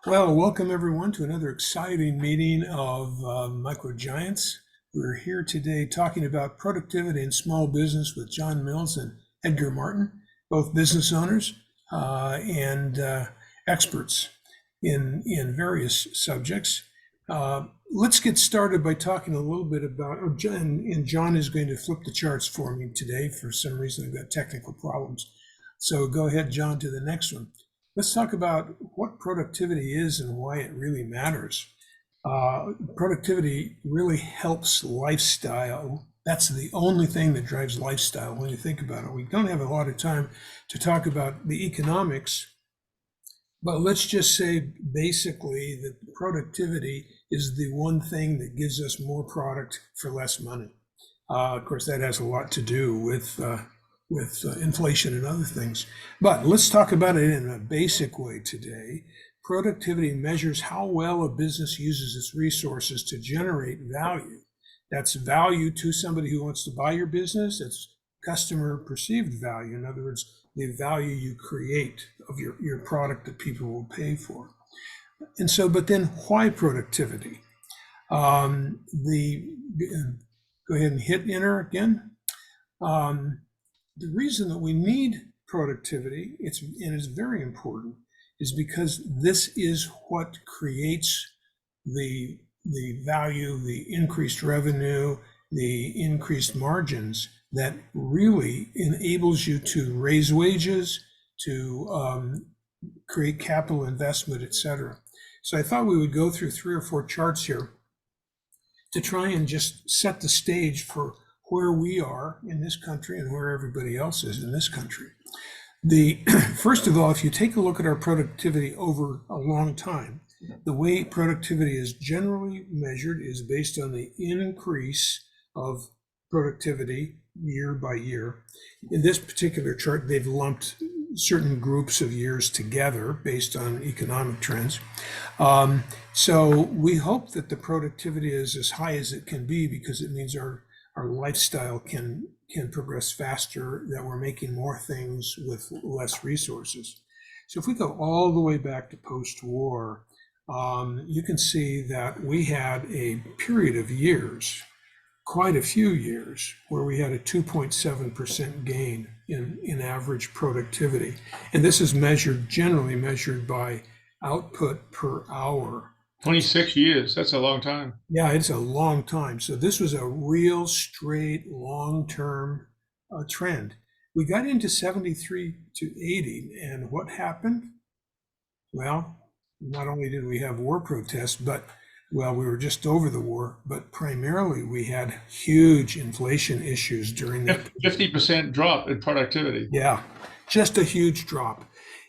Well, welcome everyone to another exciting meeting of Microgiants. We're here today talking about productivity in small business with John Mills and Edgar Martin, both business owners and experts in various subjects. Let's get started by talking a little bit about, and John is going to flip the charts for me today. For some reason, I've got technical problems. So go ahead, John, to the next one. Let's talk about what productivity is and why it really matters. Productivity really helps lifestyle. That's the only thing that drives lifestyle when you think about it. We don't have a lot of time to talk about the economics, but let's just say basically that productivity is the one thing that gives us more product for less money. Of course, that has a lot to do with inflation and other things. But let's talk about it in a basic way today. Productivity measures how well a business uses its resources to generate value. That's value to somebody who wants to buy your business. It's customer perceived value. In other words, the value you create of your product that people will pay for. And so, but then why productivity? Go ahead and hit enter again. The reason that we need productivity, and it's very important, is because this is what creates the value, the increased revenue, the increased margins that really enables you to raise wages, to create capital investment, et cetera. So I thought we would go through 3 or 4 charts here to try and just set the stage for where we are in this country and where everybody else is in this country. First of all, if you take a look at our productivity over a long time, the way productivity is generally measured is based on the increase of productivity year by year. In this particular chart, they've lumped certain groups of years together based on economic trends. So we hope that the productivity is as high as it can be, because it means our lifestyle can progress faster, that we're making more things with less resources. So if we go all the way back to post-war, you can see that we had a period of years, quite a few years, where we had a 2.7% gain in average productivity. And this is generally measured by output per hour. 26 years, that's a long time. Yeah, it's a long time. So this was a real straight long-term trend. We got into 73 to 80, and what happened? Well, not only did we have war protests, but we were just over the war, but primarily we had huge inflation issues during that. 50% drop in productivity. Yeah, just a huge drop.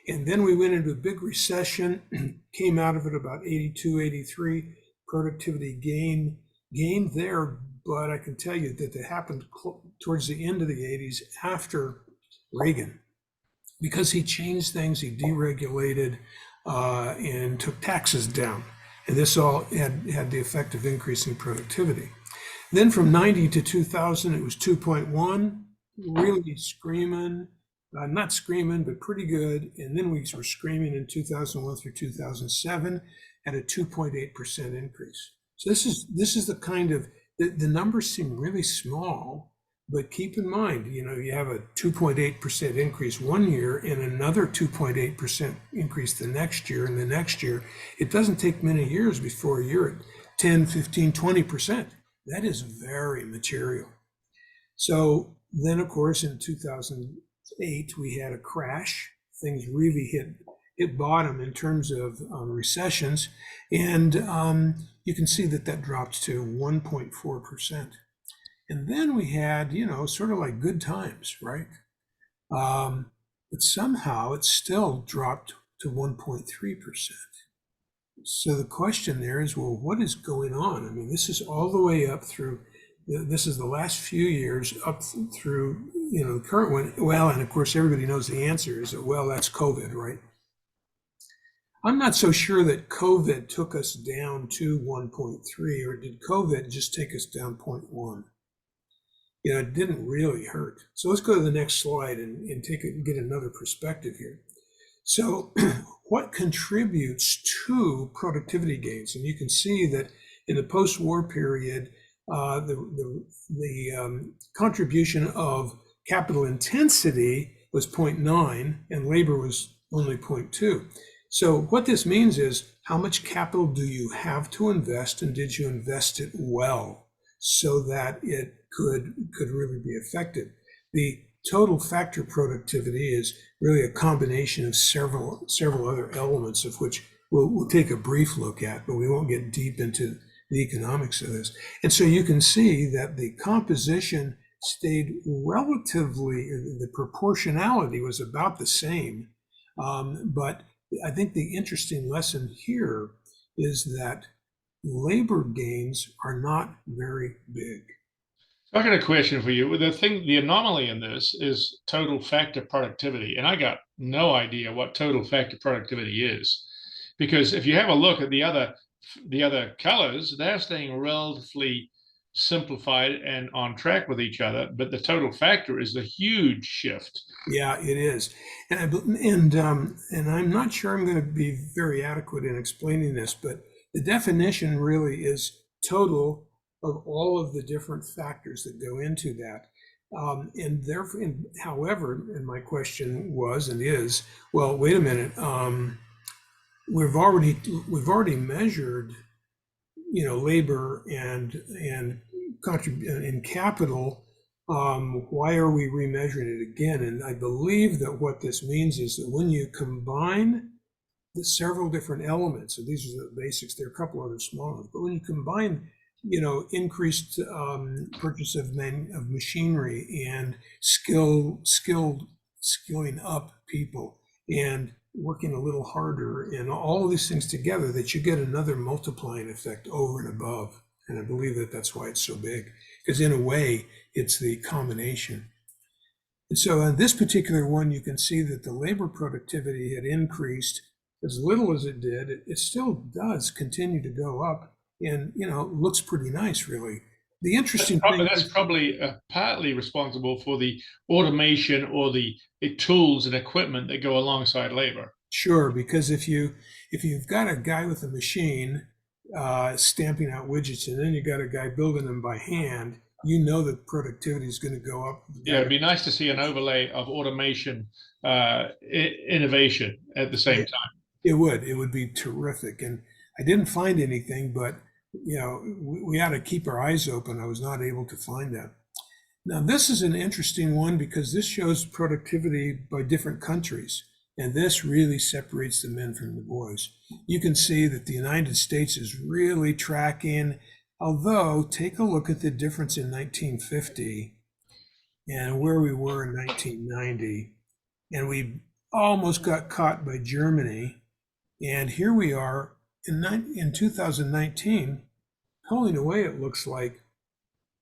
And then we went into a big recession, came out of it about 82, 83, productivity gained there. But I can tell you that it happened towards the end of the 80s after Reagan, because he changed things, he deregulated and took taxes down. And this all had the effect of increasing productivity. Then from 90 to 2000, it was 2.1, really screaming. Not screaming, but pretty good. And then we were screaming in 2001 through 2007 at a 2.8% increase. So this is the kind of, the numbers seem really small, but keep in mind, you have a 2.8% increase one year and another 2.8% increase the next year and the next year. It doesn't take many years before you're at 10, 15, 20%. That is very material. So then, of course, in 2008, we had a crash. Things really hit bottom in terms of recessions. And you can see that dropped to 1.4%. And then we had, sort of like good times, right? But somehow it still dropped to 1.3%. So the question there is, well, what is going on? I mean, this is all the way up through, this is the last few years up through, the current one. Well, and of course, everybody knows the answer is, well, that's COVID, right? I'm not so sure that COVID took us down to 1.3, or did COVID just take us down 0.1? It didn't really hurt. So let's go to the next slide and get another perspective here. So what contributes to productivity gains. And you can see that in the post-war period, the contribution of capital intensity was 0.9 and labor was only 0.2. So what this means is, how much capital do you have to invest, and did you invest it well so that it could really be effective? The total factor productivity is really a combination of several other elements, of which we'll take a brief look at, but we won't get deep into the economics of this. And so you can see that the composition stayed relatively, the proportionality was about the same. But I think the interesting lesson here is that labor gains are not very big. I got a question for you. The anomaly in this is total factor productivity, and I got no idea what total factor productivity is, because if you have a look at the other colors, they're staying relatively simplified and on track with each other, but the total factor is a huge shift. Yeah, it is, and I'm not sure I'm going to be very adequate in explaining this, but the definition really is total of all of the different factors that go into that. And therefore, however, and my question was and is, well, wait a minute, we've already measured, labor and capital. Why are we remeasuring it again? And I believe that what this means is that when you combine the several different elements, and these are the basics, there are a couple other small ones, but when you combine increased purchase of machinery and skilling up people and working a little harder and all of these things together, that you get another multiplying effect over and above. And I believe that that's why it's so big, because in a way, it's the combination. And so on this particular one, you can see that the labor productivity had increased as little as it did. It still does continue to go up. And looks pretty nice, really. The interesting thing that's probably partly responsible for the automation or the tools and equipment that go alongside labor. Sure, because if you've got a guy with a machine stamping out widgets, and then you got a guy building them by hand, that productivity is going to go up. Yeah, it'd be nice to see an overlay of automation innovation at the same time. It would be terrific. And I didn't find anything, but we ought to keep our eyes open. I was not able to find that. Now, this is an interesting one because this shows productivity by different countries, and this really separates the men from the boys. You can see that the United States is really tracking, although take a look at the difference in 1950 and where we were in 1990, and we almost got caught by Germany, and here we are in 2019, pulling away, it looks like,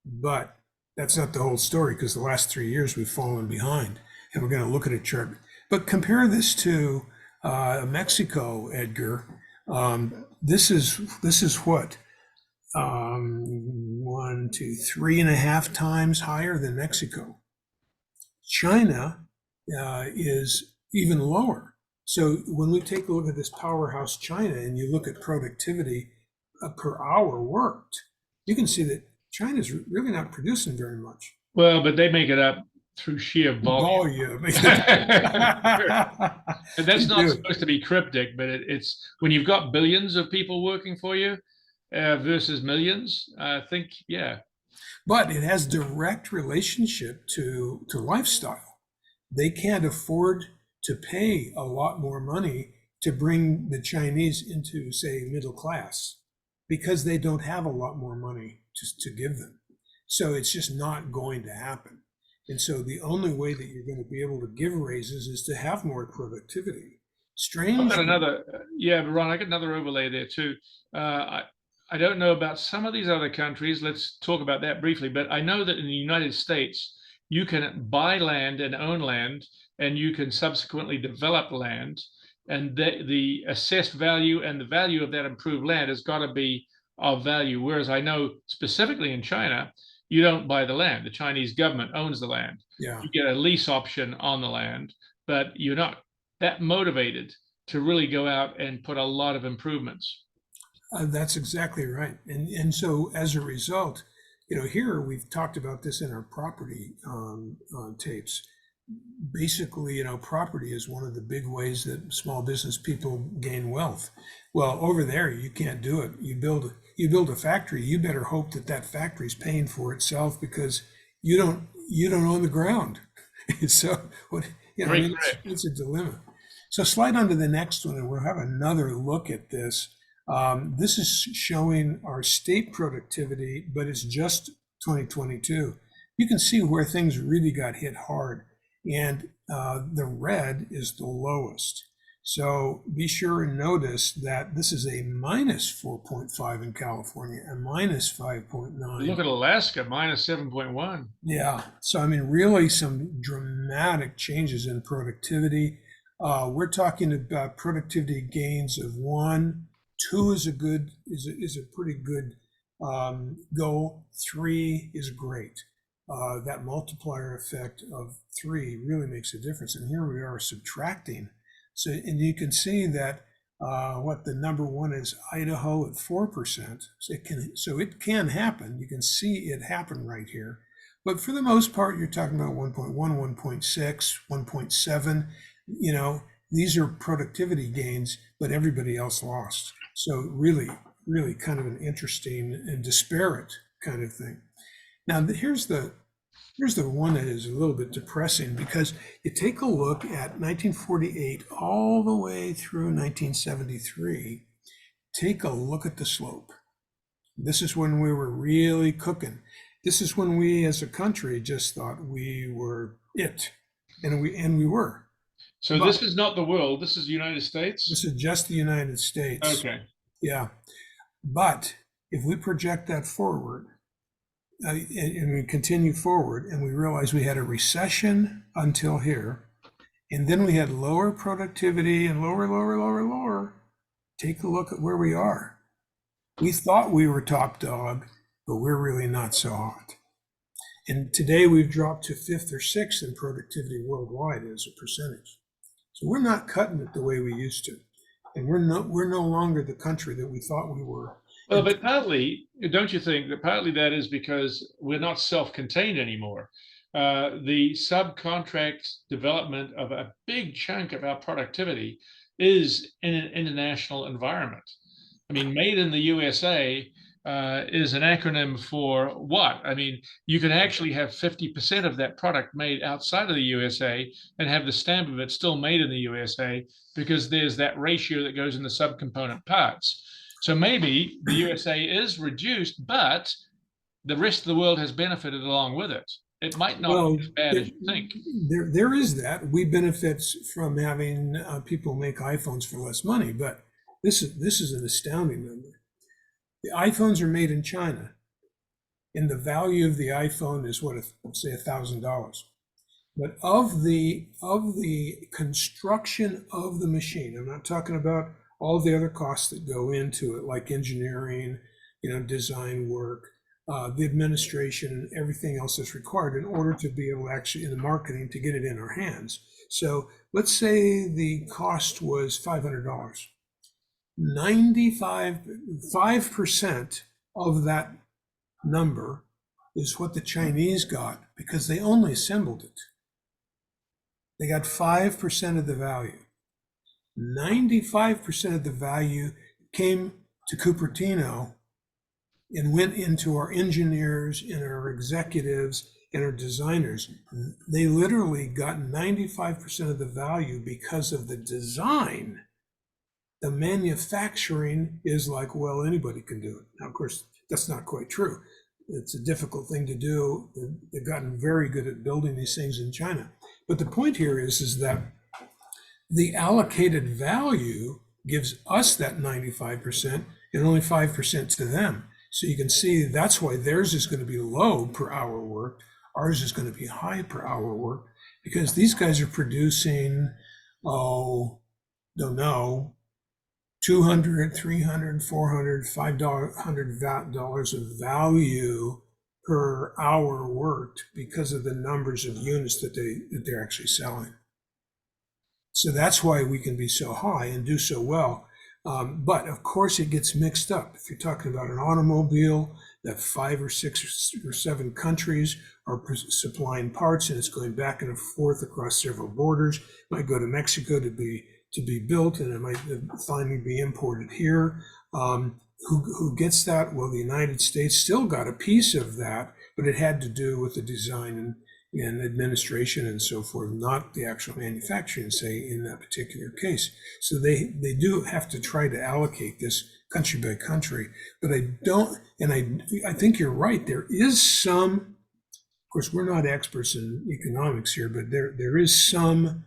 but that's not the whole story, because the last 3 years we've fallen behind, and we're going to look at a chart. But compare this to Mexico, Edgar. This is what 1, 2, 3.5 times higher than Mexico. China is even lower. So when we take a look at this powerhouse China and you look at productivity per hour worked, you can see that China's really not producing very much. Well, but they make it up through sheer volume. And that's not supposed to be cryptic, but it's when you've got billions of people working for you versus millions, I think, yeah. But it has direct relationship to lifestyle. They can't afford to pay a lot more money to bring the Chinese into, say, middle class, because they don't have a lot more money to give them. So it's just not going to happen. And so the only way that you're going to be able to give raises is to have more productivity. Strange. Ron, I got another overlay there too. I don't know about some of these other countries. Let's talk about that briefly. But I know that in the United States, you can buy land and own land, and you can subsequently develop land, and the assessed value and the value of that improved land has got to be of value. Whereas I know specifically in China, you don't buy the land. The Chinese government owns the land. Yeah. You get a lease option on the land, but you're not that motivated to really go out and put a lot of improvements. That's exactly right. And so as a result, here we've talked about this in our property tapes. Basically, property is one of the big ways that small business people gain wealth. Well, over there, you can't do it. You build a factory, you better hope that that factory is paying for itself, because you don't own the ground. So what, I mean, it's a dilemma. So slide on to the next one, and we'll have another look at this. This is showing our state productivity, but it's just 2022. You can see where things really got hit hard, and the red is the lowest. So be sure and notice that this is a minus 4.5 in California, and minus 5.9. Look at Alaska, minus 7.1. Yeah. So, I mean, really some dramatic changes in productivity. We're talking about productivity gains of 1. 2 is a pretty good goal. 3 is great. That multiplier effect of 3 really makes a difference. And here we are subtracting. So, and you can see that what the number 1 is, Idaho at 4%. So it can happen. You can see it happen right here. But for the most part, you're talking about 1.1, 1.6, 1.7. These are productivity gains, but everybody else lost. So really, really kind of an interesting and disparate kind of thing. Now, here's the one that is a little bit depressing, because you take a look at 1948 all the way through 1973. Take a look at the slope. This is when we were really cooking. This is when we as a country just thought we were it, and we were. So this is not the world, this is the United States? This is just the United States. Okay. Yeah. But if we project that forward, and we continue forward, and we realize we had a recession until here, and then we had lower productivity and lower. Take a look at where we are. We thought we were top dog, but we're really not so hot. And today we've dropped to 5th or 6th in productivity worldwide as a percentage. So we're not cutting it the way we used to. And we're no longer the country that we thought we were. Well, but partly, don't you think that partly that is because we're not self-contained anymore? The subcontract development of a big chunk of our productivity is in an international environment. I mean, made in the USA is an acronym for what? I mean, you can actually have 50% of that product made outside of the USA and have the stamp of it still made in the USA, because there's that ratio that goes in the subcomponent parts. So maybe the USA is reduced, but the rest of the world has benefited along with it. It might not be as bad as you think. There is that. We benefit from having people make iPhones for less money, but this is an astounding number. The iPhones are made in China, and the value of the iPhone is say $1,000. But of the construction of the machine, I'm not talking about all the other costs that go into it, like engineering, design work, the administration, and everything else that's required in order to be able to actually, in the marketing, to get it in our hands. So let's say the cost was $500. 95% of that number is what the Chinese got, because they only assembled it. They got 5% of the value. 95% of the value came to Cupertino and went into our engineers and our executives and our designers. They literally got 95% of the value because of the design. The manufacturing is like, well, anybody can do it. Now, of course, that's not quite true. It's a difficult thing to do. They've gotten very good at building these things in China. But the point here is that the allocated value gives us that 95% and only 5% to them. So you can see that's why theirs is going to be low per hour worked. Ours is going to be high per hour worked, because these guys are producing, don't know, $200, $300, $400, $500 of value per hour worked because of the numbers of units that they're actually selling. So that's why we can be so high and do so well. But of course, it gets mixed up. If you're talking about an automobile, that 5 or 6 or 7 countries are supplying parts, and it's going back and forth across several borders. It might go to Mexico to be built, and it might finally be imported here. Who gets that? Well, the United States still got a piece of that, but it had to do with the design and administration and so forth, not the actual manufacturing, say, in that particular case. So they do have to try to allocate this country by country. But I don't, and I think you're right. There is some, of course, we're not experts in economics here, but there is some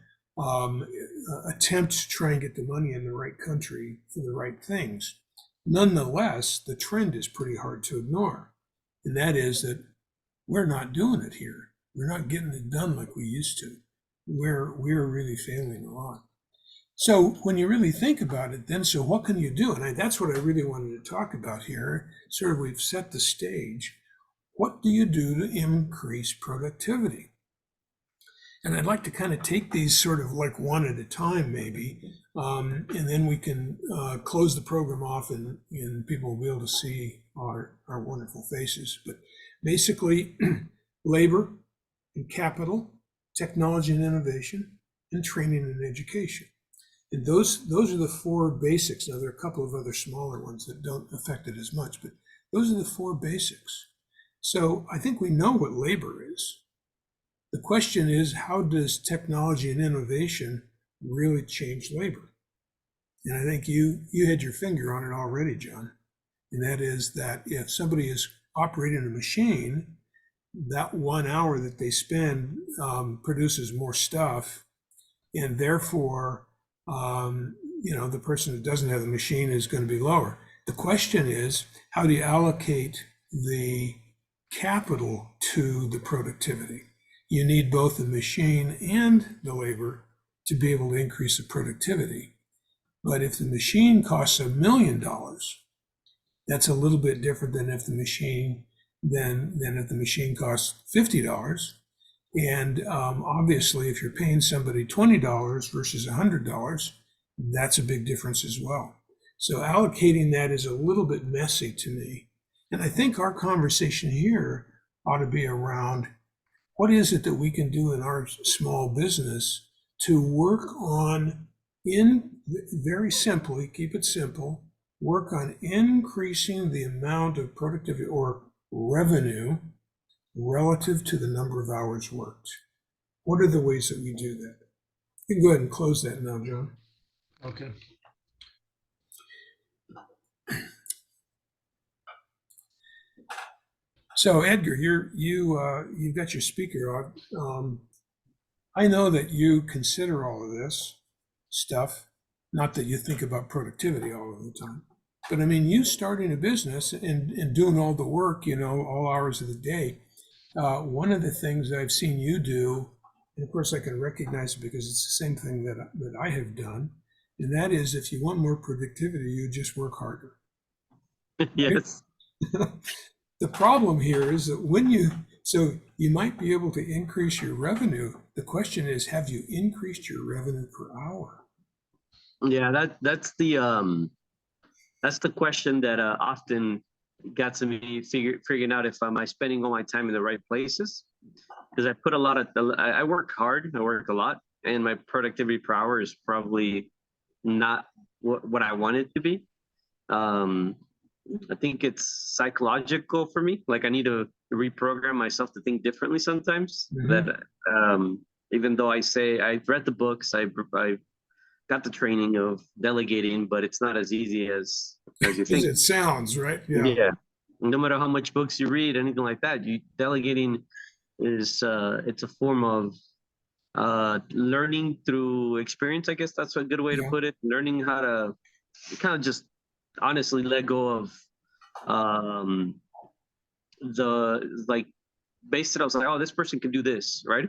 attempt to try and get the money in the right country for the right things. Nonetheless, the trend is pretty hard to ignore, and that is that we're not doing it here. We're not getting it done like we used to. We're really failing a lot. So when you really think about it, then, so what can you do? And that's what I really wanted to talk about here. Sort of, we've set the stage. What do you do to increase productivity? And I'd like to kind of take these sort of like one at a time, maybe, and then we can close the program off, and people will be able to see our wonderful faces. But basically, labor and capital, technology and innovation, and training and education. And those are the 4 basics. Now, there are a couple of other smaller ones that don't affect it as much, but those are the 4 basics. So I think we know what labor is. The question is, how does technology and innovation really change labor? And I think you had your finger on it already, John. And that is that if somebody is operating a machine, that 1 hour that they spend produces more stuff, and therefore, the person that doesn't have the machine is going to be lower. The question is, how do you allocate the capital to the productivity? You need both the machine and the labor to be able to increase the productivity. But if the machine costs $1 million, that's a little bit different than if the machine costs $50. And obviously, if you're paying somebody $20 versus $100, that's a big difference as well. So allocating that is a little bit messy to me. And I think our conversation here ought to be around, what is it that we can do in our small business to work on, very simply, keep it simple, work on increasing the amount of productivity or revenue relative to the number of hours worked? What are the ways that we do that? You can go ahead and close that now, John. Okay. So Edgar, you've got your speaker on. I know that you consider all of this stuff, not that you think about productivity all of the time, but I mean, you starting a business and doing all the work, all hours of the day. One of the things I've seen you do, and of course I can recognize it because it's the same thing that I have done, and that is, if you want more productivity, you just work harder. Yes. The problem here is that so you might be able to increase your revenue. The question is, have you increased your revenue per hour? Yeah, that's the question that often gets me figuring out if am I spending all my time in the right places, because I put I work hard, I work a lot, and my productivity per hour is probably not what I want it to be. I think it's psychological for me. Like, I need to reprogram myself to think differently sometimes. Mhm. That even though I say I've read the books, I got the training of delegating, but it's not as easy as you As think. it sounds, right? Yeah. Yeah. No matter how much books you read, anything like that, delegating is it's a form of learning through experience. I guess that's a good way to Yeah. put it. Learning how to kind of just honestly let go of based it. I was like, oh, this person can do this, right?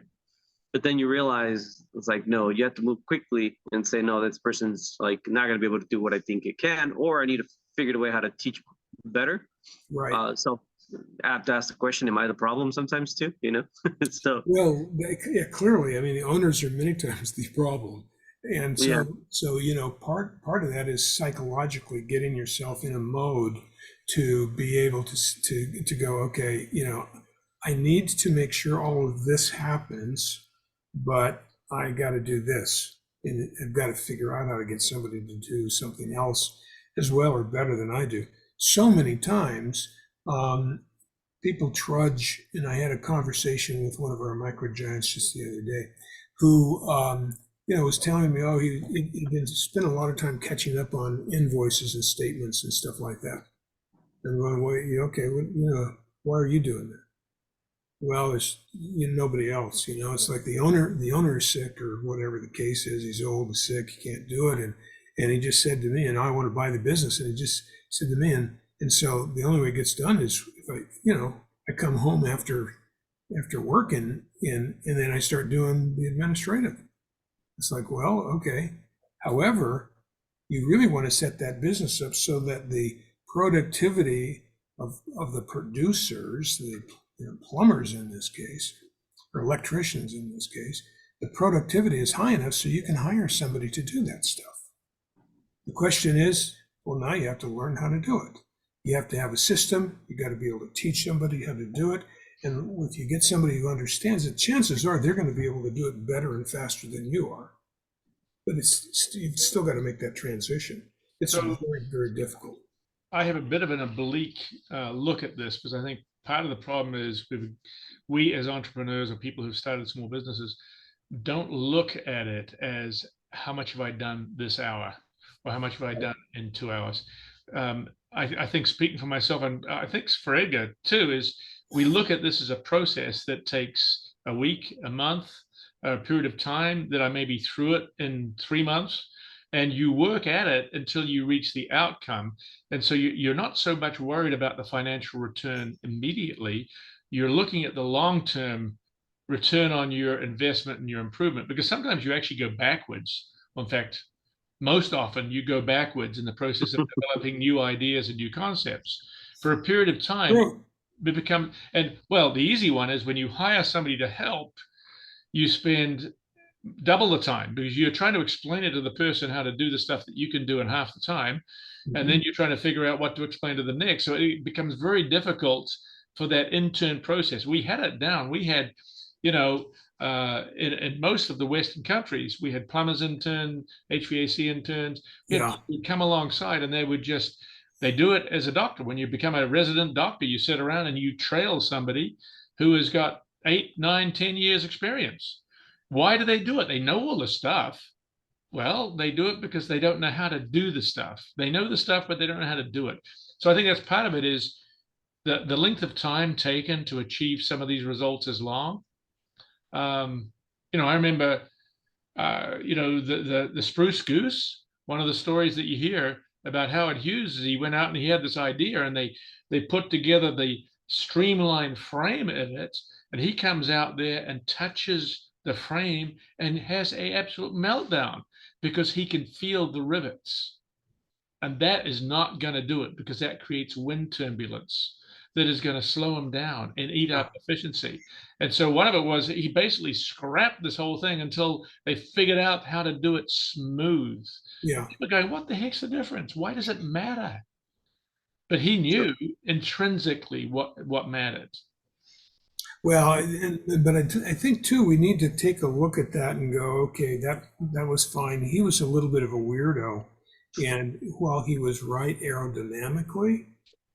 But then you realize it's like, no, you have to move quickly and say, no, this person's like not going to be able to do what I think it can, or I need to figure out a way how to teach better. Right. So I have to ask the question, am I the problem sometimes too? So Well, yeah, clearly, I mean, the owners are many times the problem. And Yeah. so part of that is psychologically getting yourself in a mode to be able to go, okay, I need to make sure all of this happens, but I got to do this, and I've got to figure out how to get somebody to do something else as well or better than I do. So many times, people trudge, and I had a conversation with one of our micro giants just the other day, who was telling me, oh, he'd been spent a lot of time catching up on invoices and statements and stuff like that. And going, well, okay, why are you doing that? Well, there's nobody else. It's like the owner is sick or whatever the case is. He's old and sick, he can't do it, and he just said to me, and I want to buy the business, and he just said to me, and so the only way it gets done is if I come home after work and then I start doing the administrative. It's like, well, okay. However, you really want to set that business up so that the productivity of the producers, the plumbers in this case, or electricians in this case, the productivity is high enough so you can hire somebody to do that stuff. The question is, well, now you have to learn how to do it. You have to have a system. You got to be able to teach somebody how to do it. And if you get somebody who understands it, chances are they're going to be able to do it better and faster than you are. But you've still got to make that transition. It's very, very difficult. I have a bit of an oblique look at this because I think part of the problem is we as entrepreneurs or people who've started small businesses don't look at it as how much have I done this hour or how much have I done in 2 hours. I think speaking for myself, and I think for Edgar too, is we look at this as a process that takes a week, a month, a period of time that I may be through it in 3 months, and you work at it until you reach the outcome. And so you're not so much worried about the financial return immediately. You're looking at the long-term return on your investment and your improvement, because sometimes you actually go backwards. Well, in fact, most often you go backwards in the process of developing new ideas and new concepts. For a period of time, the easy one is when you hire somebody to help, you spend double the time because you're trying to explain it to the person how to do the stuff that you can do in half the time. And then you're trying to figure out what to explain to the next. So it becomes very difficult for that intern process. We had it down. We had, in most of the Western countries, we had plumbers intern, HVAC interns. Would come alongside and they do it as a doctor. When you become a resident doctor, you sit around and you trail somebody who has got 8, 9, 10 years experience. Why do they do it? They know all the stuff. Well, they do it because they don't know how to do the stuff. They know the stuff, but they don't know how to do it. So I think that's part of it is the length of time taken to achieve some of these results is long. I remember, the spruce goose, one of the stories that you hear about Howard Hughes is he went out and he had this idea and they put together the streamlined frame in it, and he comes out there and touches the frame and has an absolute meltdown because he can feel the rivets. And that is not going to do it because that creates wind turbulence that is going to slow him down and eat up efficiency. And so one of it was he basically scrapped this whole thing until they figured out how to do it smooth. Yeah. People going, what the heck's the difference? Why does it matter? But he knew intrinsically what mattered. Well, but I think too, we need to take a look at that and go, okay, that was fine. He was a little bit of a weirdo. And while he was right aerodynamically,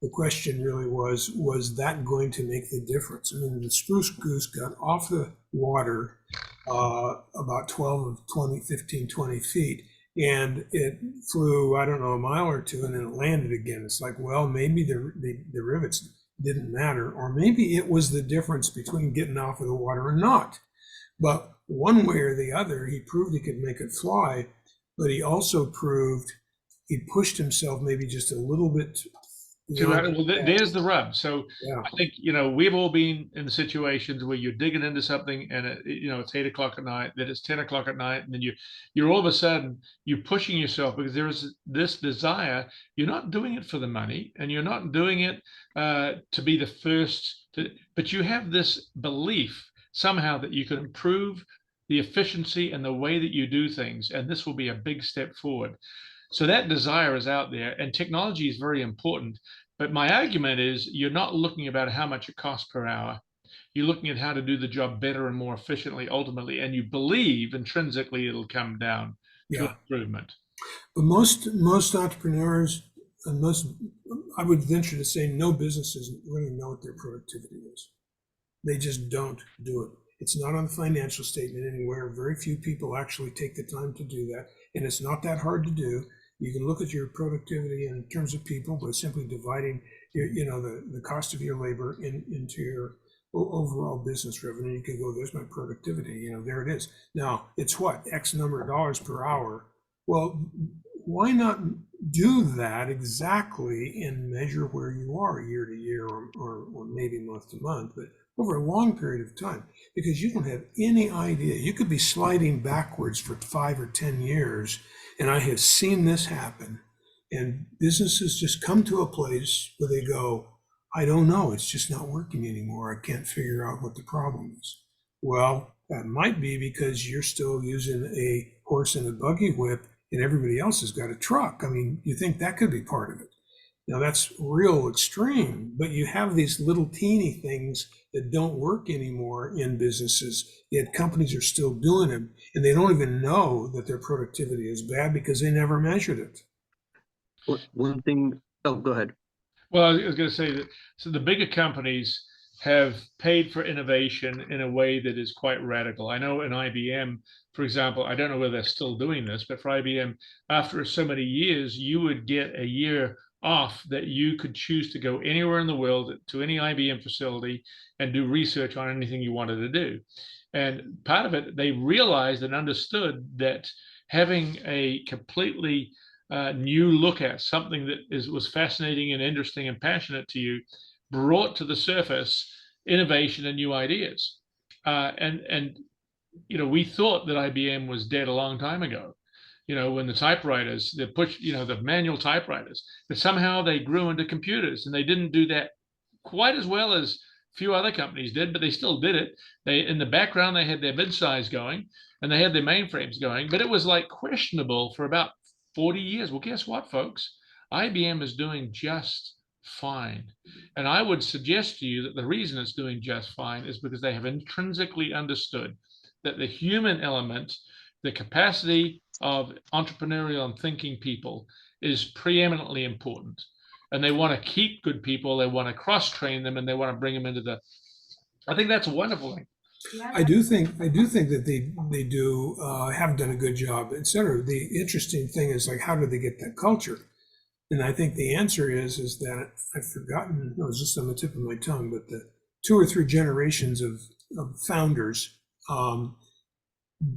the question really was that going to make the difference? I mean, the spruce goose got off the water about 15, 20 feet. And it flew, I don't know, a mile or two, and then it landed again. It's like, well, maybe the rivets didn't matter, or maybe it was the difference between getting off of the water or not. But one way or the other, he proved he could make it fly, but he also proved he pushed himself maybe just a little bit. Well, there's the rub. So I think, we've all been in the situations where you're digging into something and it's 8 o'clock at night, then it's 10 o'clock at night. And then you're all of a sudden you're pushing yourself because there is this desire. You're not doing it for the money and you're not doing it to be the first but you have this belief somehow that you can improve the efficiency and the way that you do things. And this will be a big step forward. So that desire is out there, and technology is very important. But my argument is you're not looking about how much it costs per hour. You're looking at how to do the job better and more efficiently ultimately, and you believe intrinsically it'll come down to Yeah. improvement. But most entrepreneurs and most, I would venture to say, no businesses really know what their productivity is. They just don't do it. It's not on the financial statement anywhere. Very few people actually take the time to do that, and it's not that hard to do. You can look at your productivity in terms of people by simply dividing your, the cost of your labor into your overall business revenue. You can go, there's my productivity, there it is. Now, it's what, X number of dollars per hour. Well, why not do that exactly and measure where you are year to year or maybe month to month, but over a long period of time, because you don't have any idea. You could be sliding backwards for 5 or 10 years, and I have seen this happen, and businesses just come to a place where they go, I don't know, it's just not working anymore. I can't figure out what the problem is. Well, that might be because you're still using a horse and a buggy whip and everybody else has got a truck. I mean, you think that could be part of it. Now that's real extreme, but you have these little teeny things that don't work anymore in businesses, yet companies are still doing them, and they don't even know that their productivity is bad because they never measured it. One thing, oh, go ahead. Well, I was going to say that, so the bigger companies have paid for innovation in a way that is quite radical. I know in IBM, for example, I don't know whether they're still doing this, but for IBM, after so many years, you would get a year off that you could choose to go anywhere in the world to any IBM facility and do research on anything you wanted to do. And part of it, they realized and understood that having a completely new look at something that was fascinating and interesting and passionate to you brought to the surface innovation and new ideas. And we thought that IBM was dead a long time ago. When the typewriters, the manual typewriters, but somehow they grew into computers, and they didn't do that quite as well as a few other companies did, but they still did it. In the background, they had their mid-size going, and they had their mainframes going, but it was like questionable for about 40 years. Well, guess what, folks? IBM is doing just fine. And I would suggest to you that the reason it's doing just fine is because they have intrinsically understood that the human element, the capacity of entrepreneurial and thinking people, is preeminently important. And they want to keep good people, they want to cross-train them, and they want to bring them into I think that's a wonderful thing. I do think that they do have done a good job, et cetera. The interesting thing is, like, how do they get that culture? And I think the answer is that I've forgotten, it was just on the tip of my tongue, but the 2 or 3 generations of founders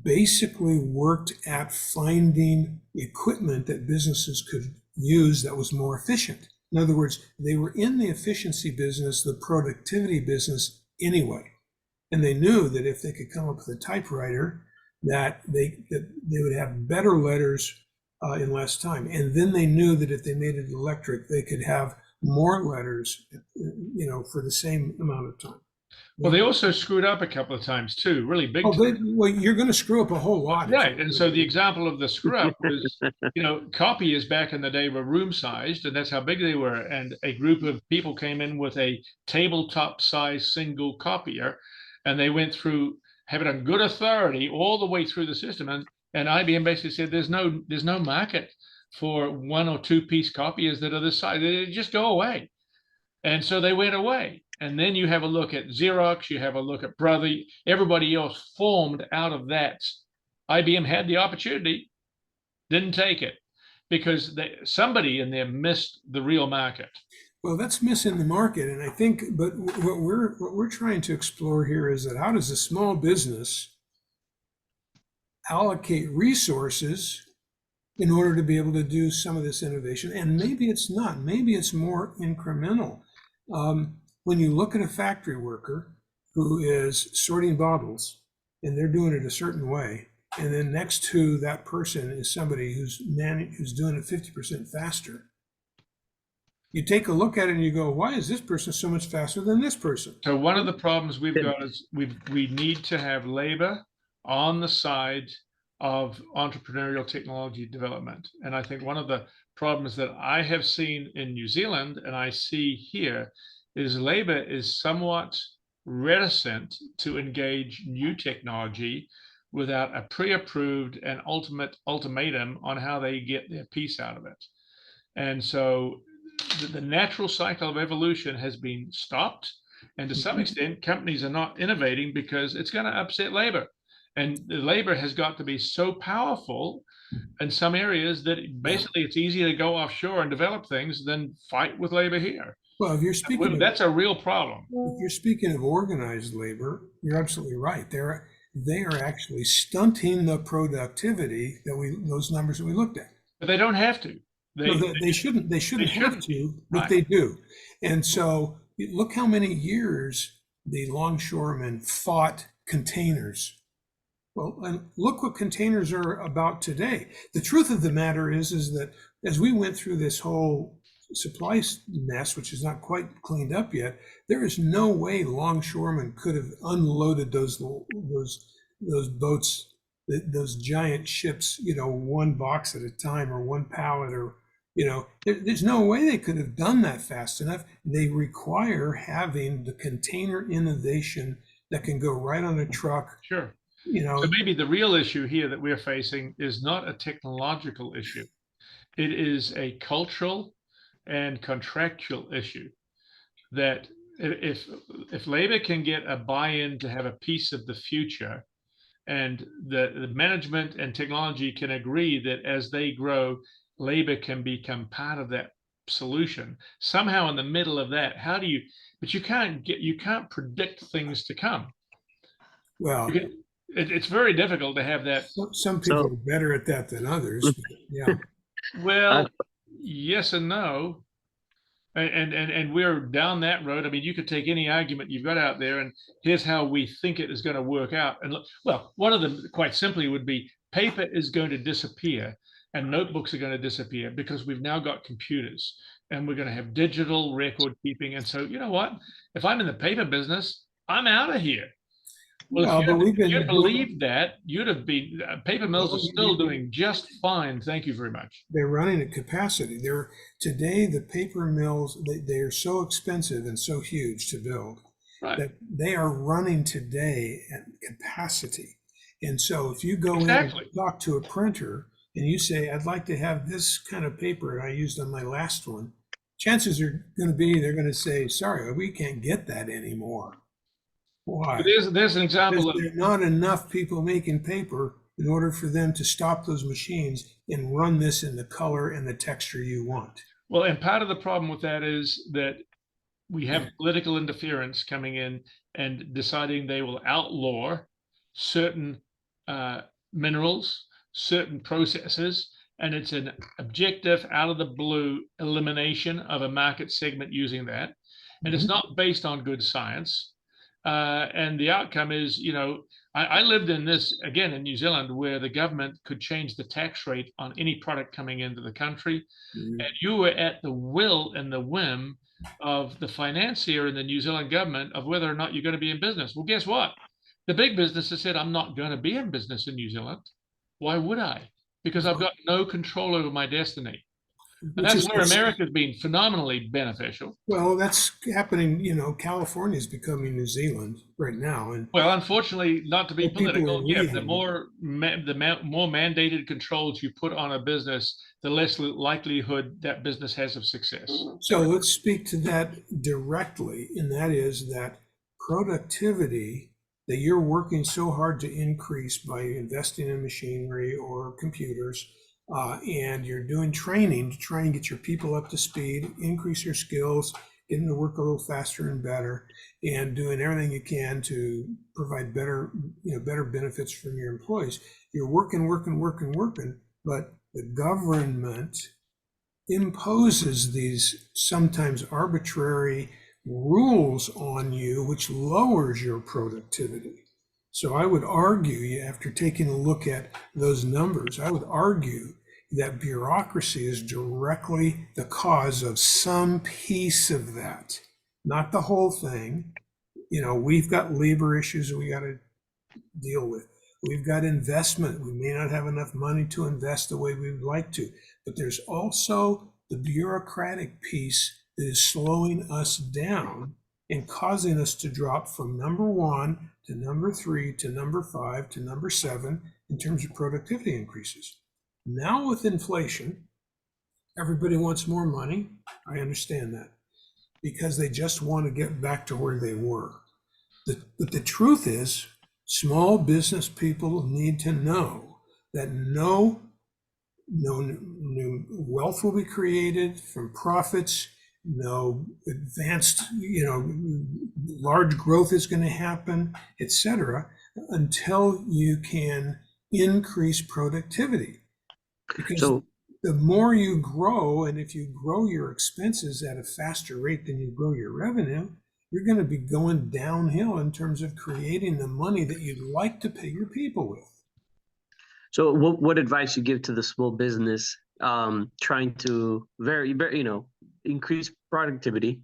basically worked at finding equipment that businesses could use that was more efficient. In other words, they were in the efficiency business, the productivity business anyway. And they knew that if they could come up with a typewriter, that they would have better letters in less time. And then they knew that if they made it electric, they could have more letters, for the same amount of time. Well, they also screwed up a couple of times too, really big. Well, you're going to screw up a whole lot. Right. And so the example of the screw up was, copiers back in the day were room sized, and that's how big they were. And a group of people came in with a tabletop size single copier, and they went through, having a good authority all the way through the system. And IBM basically said, there's no market for 1 or 2 piece copiers that are this size. They just go away. And so they went away. And then you have a look at Xerox, you have a look at Brother, everybody else formed out of that. IBM had the opportunity, didn't take it, because somebody in there missed the real market. Well, that's missing the market. And I think, but what we're trying to explore here is that how does a small business allocate resources in order to be able to do some of this innovation? And maybe it's not, maybe it's more incremental. When you look at a factory worker who is sorting bottles and they're doing it a certain way, and then next to that person is somebody who's doing it 50% faster, you take a look at it and you go, why is this person so much faster than this person? So one of the problems we've got is we need to have labor on the side of entrepreneurial technology development. And I think one of the problems that I have seen in New Zealand and I see here is labor is somewhat reticent to engage new technology without a pre-approved and ultimatum on how they get their piece out of it. And so the natural cycle of evolution has been stopped. And to some extent, companies are not innovating because it's going to upset labor. And the labor has got to be so powerful in some areas that basically it's easier to go offshore and develop things than fight with labor here. Well, if you're speaking of, That's a real problem. if you're speaking of organized labor, you're absolutely right. They are actually stunting the productivity that those numbers that we looked at. But they don't have to. They shouldn't have to, but Right. they do. And so look how many years the longshoremen fought containers. Well, and look what containers are about today. The truth of the matter is that as we went through this whole supply mess, which is not quite cleaned up yet, there is no way longshoremen could have unloaded those boats, those giant ships, one box at a time or one pallet, or there's no way they could have done that fast enough. They require having the container innovation that can go right on a truck. Sure. So maybe the real issue here that we're facing is not a technological issue. It is a cultural and contractual issue that if labor can get a buy-in to have a piece of the future, and the management and technology can agree that as they grow, labor can become part of that solution. Somehow in the middle of that, but you can't predict things to come. Well, it's very difficult to have that. Some people are better at that than others. Yeah. Well, yes and no. And we're down that road. I mean, you could take any argument you've got out there, and here's how we think it is going to work out. And look, well, one of them quite simply would be paper is going to disappear and notebooks are going to disappear because we've now got computers and we're going to have digital record keeping. And so, you know what? If I'm in the paper business, I'm out of here. Well, if you believe that, you'd have been, paper mills are still doing just fine. Thank you very much. They're running at capacity. Today, the paper mills, they are so expensive and so huge to build that they are running today at capacity. And so if you go in and talk to a printer and you say, I'd like to have this kind of paper I used on my last one, chances are going to be, they're going to say, sorry, we can't get that anymore. Why? There's an example of, there are not enough people making paper in order for them to stop those machines and run this in the color and the texture you want. Well, and part of the problem with that is that we have political interference coming in and deciding they will outlaw certain minerals, certain processes, and it's an objective out of the blue elimination of a market segment using that. And it's not based on good science. And the outcome is, I lived in this, again, in New Zealand, where the government could change the tax rate on any product coming into the country. And you were at the will and the whim of the financier in the New Zealand government of whether or not you're going to be in business. Well, guess what? The big businesses said, I'm not going to be in business in New Zealand. Why would I? Because I've got no control over my destiny. And that's where America's been phenomenally beneficial. Well, that's happening. California is becoming New Zealand right now. And well, unfortunately, not to be political, the more mandated controls you put on a business, the less likelihood that business has of success. So let's speak to that directly, and that is that productivity that you're working so hard to increase by investing in machinery or computers. And you're doing training to try and get your people up to speed, increase your skills, get them to work a little faster and better, and doing everything you can to provide better benefits from your employees. You're working, but the government imposes these sometimes arbitrary rules on you, which lowers your productivity. So I would argue, after taking a look at those numbers, I would argue that bureaucracy is directly the cause of some piece of that, not the whole thing. We've got labor issues that we got to deal with. We've got investment. We may not have enough money to invest the way we would like to, but there's also the bureaucratic piece that is slowing us down and causing us to drop from number 1 to number 3 to number 5 to number 7 in terms of productivity increases. Now with inflation, everybody wants more money. I understand that because they just want to get back to where they were. But the truth is, small business people need to know that no new wealth will be created from profits. No advanced, large growth is going to happen, etc., until you can increase productivity. Because So the more you grow, and if you grow your expenses at a faster rate than you grow your revenue, you're going to be going downhill in terms of creating the money that you'd like to pay your people with. So what advice you give to the small business trying to increase productivity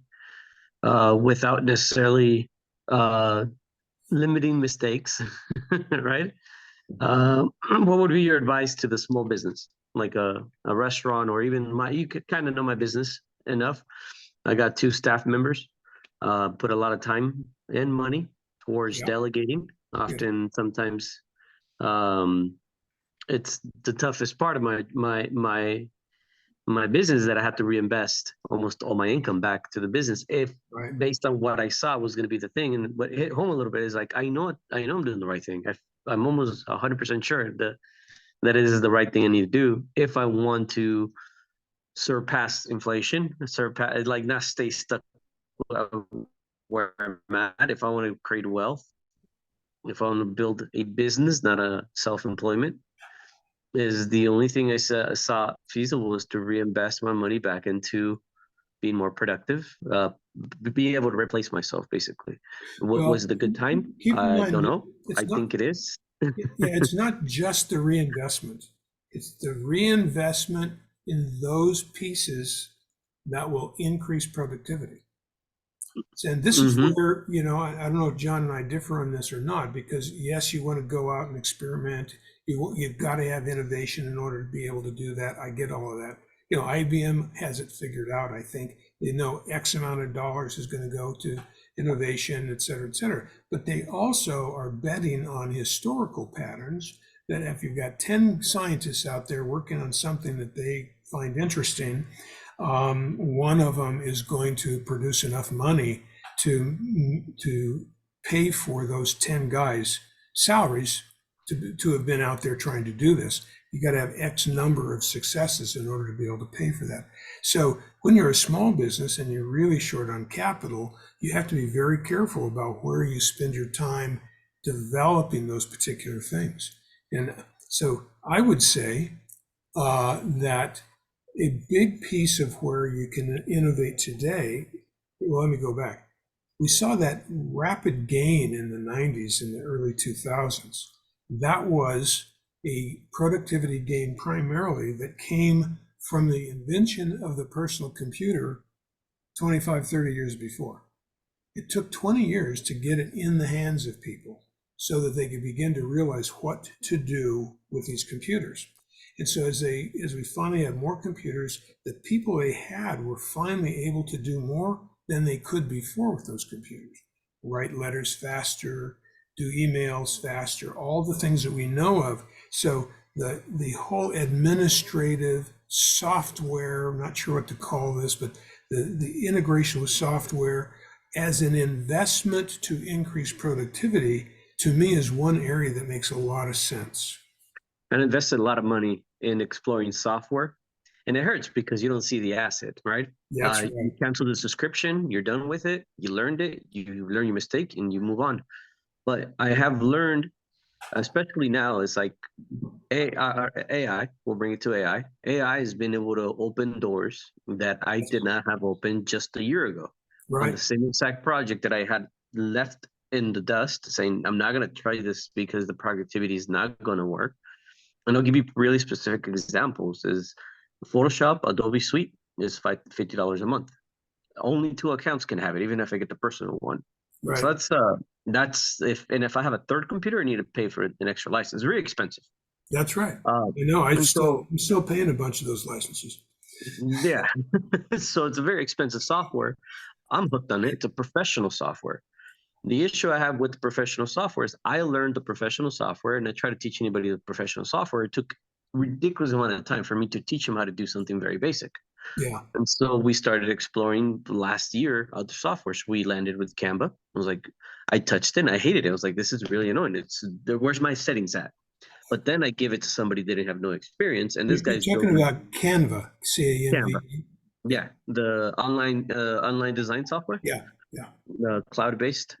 without necessarily limiting mistakes, right? What would be your advice to the small business, like a restaurant, or even you could kind of know my business enough. I got 2 staff members, put a lot of time and money towards delegating. Often, sometimes, it's the toughest part of my business, that I have to reinvest almost all my income back to the business if based on what I saw was going to be the thing. And what hit home a little bit is like, I know I'm doing the right thing. I'm almost 100% sure that it is the right thing I need to do if I want to surpass inflation, not stay stuck where I'm at. If I want to create wealth, if I want to build a business, not a self-employment, is the only thing I saw feasible was to reinvest my money back into being more productive, being able to replace myself, basically. Was it a good time? I don't know. I think it is. It's not just the reinvestment. It's the reinvestment in those pieces that will increase productivity. And this is where, I don't know if John and I differ on this or not, because yes, you want to go out and experiment. You've got to have innovation in order to be able to do that. I get all of that. IBM has it figured out. I think they know X amount of dollars is going to go to innovation, et cetera, et cetera. But they also are betting on historical patterns, that if you've got 10 scientists out there working on something that they find interesting, one of them is going to produce enough money to pay for those 10 guys' salaries to have been out there trying to do this. You got to have X number of successes in order to be able to pay for that. So when you're a small business and you're really short on capital, you have to be very careful about where you spend your time developing those particular things. And so I would say that a big piece of where you can innovate today, well, let me go back. We saw that rapid gain in the 90s and the early 2000s. That was a productivity gain primarily that came from the invention of the personal computer 25, 30 years before. It took 20 years to get it in the hands of people so that they could begin to realize what to do with these computers. And so as we finally had more computers, the people they had were finally able to do more than they could before with those computers. Write letters faster, do emails faster, all the things that we know of. So the whole administrative software, I'm not sure what to call this, but the integration with software as an investment to increase productivity, to me, is one area that makes a lot of sense. I invested a lot of money in exploring software, and it hurts because you don't see the asset, right? That's right. You cancel the subscription, you're done with it, you learned it, you learn your mistake, and you move on. But I have learned, especially now, it's like AI, we'll bring it to AI. AI has been able to open doors that I did not have open just a year ago. Right. On the same exact project that I had left in the dust, saying, I'm not going to try this because the productivity is not going to work. And I'll give you really specific examples. Is Photoshop, Adobe Suite is $50 a month. Only 2 accounts can have it, even if I get the personal one. Right. So that's That's if I have a third computer, I need to pay for an extra license. It's very expensive. That's right. Uh, I know. and so I'm still paying a bunch of those licenses. yeah, so it's a very expensive software. I'm hooked on it. It's a professional software. The issue I have with the professional software is I learned the professional software and I try to teach anybody the professional software. It took ridiculous amount of time for me to teach them how to do something very basic. Yeah. And so we started exploring last year other softwares. We landed with Canva. I was like, I touched it and I hated it. I was like, this is really annoying. Where's my settings at? But then I give it to somebody that didn't have no experience, and this You're guy's talking about Canva, Canva. C-A-N-V-A. Yeah, the online design software. Yeah. Yeah. Cloud-based.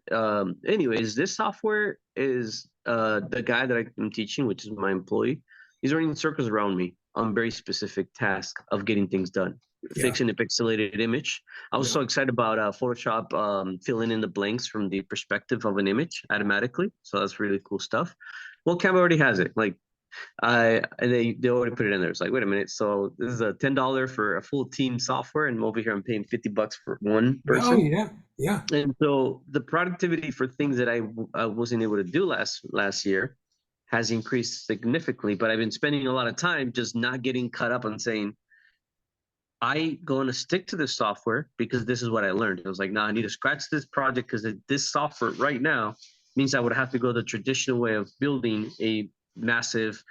Anyways, this software is the guy that I'm teaching, which is my employee. He's running circles around me on very specific task of getting things done. Yeah. Fixing a pixelated image. I was Yeah. so excited about Photoshop filling in the blanks from the perspective of an image automatically. So that's really cool stuff. Well, Canva already has it. Like and they already put it in there. It's like, wait a minute. So this is a $10 for a full team software, and over here I'm paying $50 for one person. Oh, yeah. Yeah. And so the productivity for things that I wasn't able to do last year has increased significantly. But I've been spending a lot of time just not getting caught up on saying, I going to stick to this software because this is what I learned. I was like, no, I need to scratch this project because this software right now means I would have to go the traditional way of building a massive,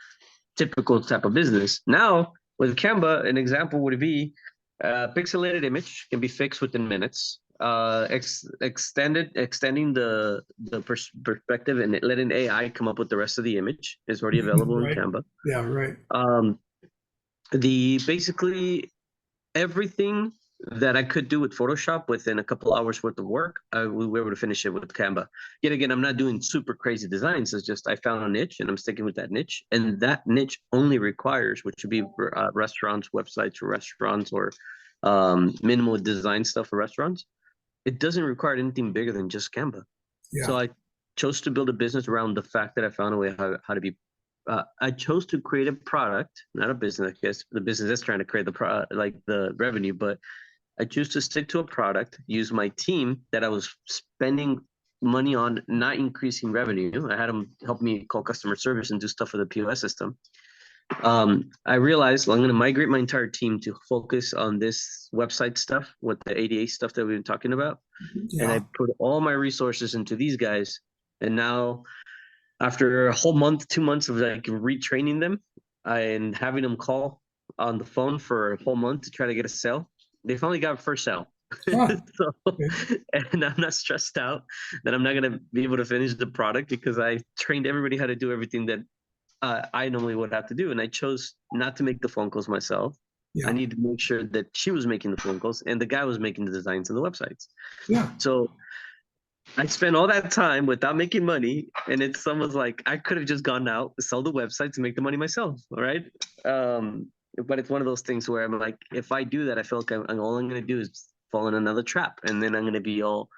typical type of business. Now with Canva, an example would be pixelated image can be fixed within minutes. Extending the perspective and letting AI come up with the rest of the image is already available Right. in Canva. Yeah. Right. The basically everything that I could do with Photoshop within a couple hours worth of work, we were able to finish it with Canva. Yet again, I'm not doing super crazy designs. It's just I found a niche and I'm sticking with that niche. And that niche only requires, which would be restaurants, websites for restaurants, or minimal design stuff for restaurants. It doesn't require anything bigger than just Canva. Yeah. So I chose to build a business around the fact that I found a way how to be. I chose to create a product, not a business. I guess the business is trying to create the revenue, but I choose to stick to a product, use my team that I was spending money on, not increasing revenue. I had them help me call customer service and do stuff for the POS system. I realized, well, I'm going to migrate my entire team to focus on this website stuff with the ADA stuff that we've been talking about. Yeah. And I put all my resources into these guys. And now after a whole month, 2 months of like retraining them and having them call on the phone for a whole month to try to get a sale, they finally got a first sale. Ah, So, okay. and I'm not stressed out that I'm not going to be able to finish the product because I trained everybody how to do everything that I normally would have to do. And I chose not to make the phone calls myself. Yeah. I need to make sure that she was making the phone calls and the guy was making the designs of the websites. Yeah. So I spent all that time without making money, and it's almost like I could have just gone out, sell the website to make the money myself. All right. But it's one of those things where I'm like, if I do that, I feel like all I'm going to do is fall in another trap, and then I'm going to be all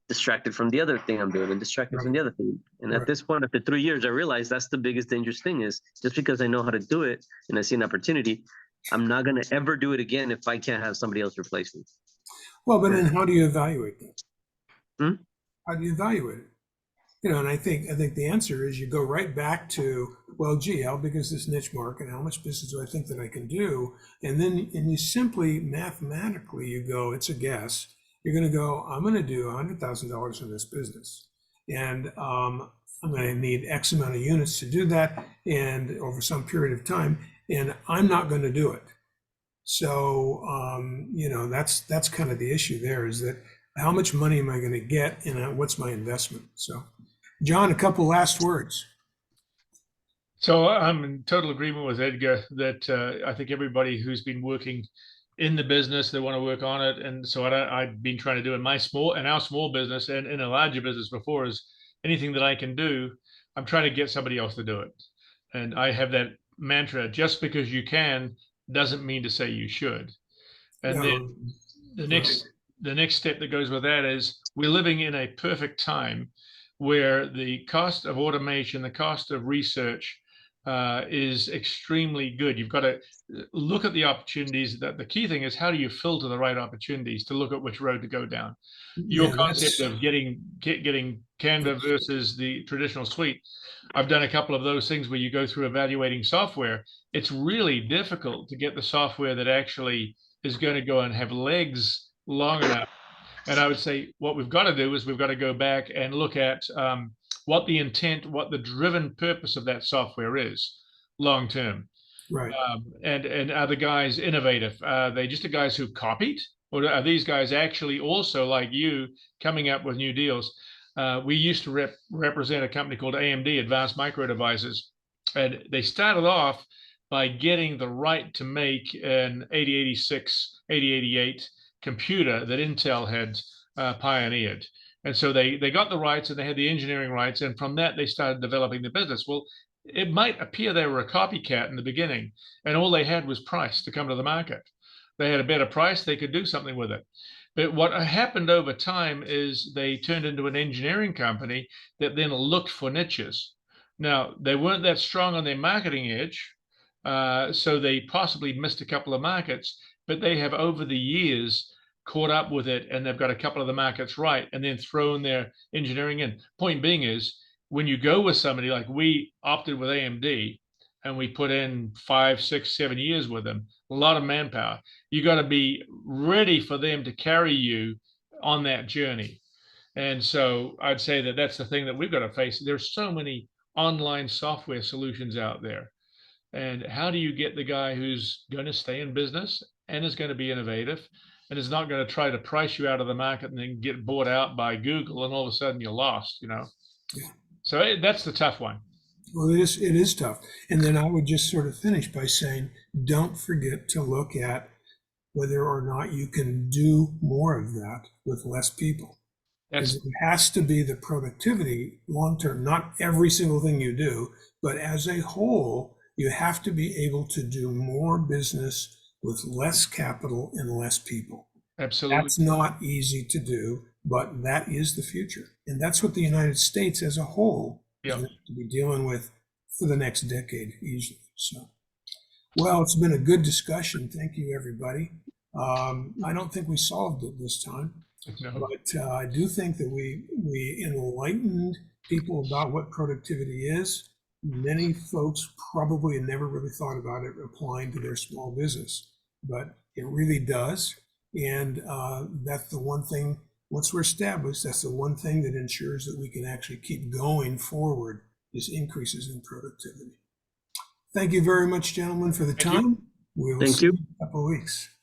distracted from the other thing I'm doing and distracted from the other thing. And at this point, after 3 years, I realized that's the biggest dangerous thing is just because I know how to do it and I see an opportunity, I'm not going to ever do it again if I can't have somebody else replace me. Well, but then how do you evaluate that? Hmm? How do you evaluate it? You know, and I think the answer is you go right back to, well, gee, how big is this niche market? How much business do I think that I can do? And then you simply mathematically you go, it's a guess. You're going to go, I'm going to do $100,000 in this business, and I'm going to need X amount of units to do that, and over some period of time, and I'm not going to do it. So you know, that's kind of the issue there, is that how much money am I going to get, and what's my investment? So, John, a couple last words. So I'm in total agreement with Edgar that I think everybody who's been working in the business, they want to work on it. And so what I've been trying to do in our small business and in a larger business before is anything that I can do, I'm trying to get somebody else to do it. And I have that mantra, just because you can doesn't mean to say you should. And then the next step that goes with that is we're living in a perfect time where the cost of automation, the cost of research, is extremely good. You've got to look at the opportunities. That the key thing is, how do you filter the right opportunities to look at which road to go down? Your Yeah, concept that's of getting Canva versus the traditional suite. I've done a couple of those things where you go through evaluating software. It's really difficult to get the software that actually is going to go and have legs long enough. And I would say what we've got to do is we've got to go back and look at what the intent, what the driven purpose of that software is long term. right. And are the guys innovative? Are they just the guys who copied? Or are these guys actually also, like you, coming up with new deals? We used to represent a company called AMD, Advanced Micro Devices, and they started off by getting the right to make an 8086, 8088 computer that Intel had pioneered. And so they got the rights and they had the engineering rights. And from that, they started developing the business. Well, it might appear they were a copycat in the beginning, and all they had was price to come to the market. They had a better price, they could do something with it. But what happened over time is they turned into an engineering company that then looked for niches. Now, they weren't that strong on their marketing edge, so they possibly missed a couple of markets, but they have over the years caught up with it, and they've got a couple of the markets right, and then thrown their engineering in. Point being is, when you go with somebody like we opted with AMD, and we put in 5, 6, 7 years with them, a lot of manpower. You got to be ready for them to carry you on that journey. And so I'd say that that's the thing that we've got to face. There's so many online software solutions out there. And how do you get the guy who's going to stay in business and is going to be innovative and is not going to try to price you out of the market and then get bought out by Google and all of a sudden you're lost, you know? Yeah. So that's the tough one. Well, it is tough. And then I would just sort of finish by saying, don't forget to look at whether or not you can do more of that with less people. That's Because it has to be the productivity long term, not every single thing you do, but as a whole, you have to be able to do more business with less capital and less people. absolutely. That's not easy to do, but that is the future. And that's what the United States as a whole is Yeah. going to be dealing with for the next decade easily. So, well, it's been a good discussion. Thank you, everybody. I don't think we solved it this time, No. but I do think that we enlightened people about what productivity is. Many folks probably had never really thought about it applying to their small business, but it really does. And that's the one thing, once we're established, that's the one thing that ensures that we can actually keep going forward, is increases in productivity. Thank you very much, gentlemen, for the Thank you. time. We will Thank see you. you in a couple of weeks.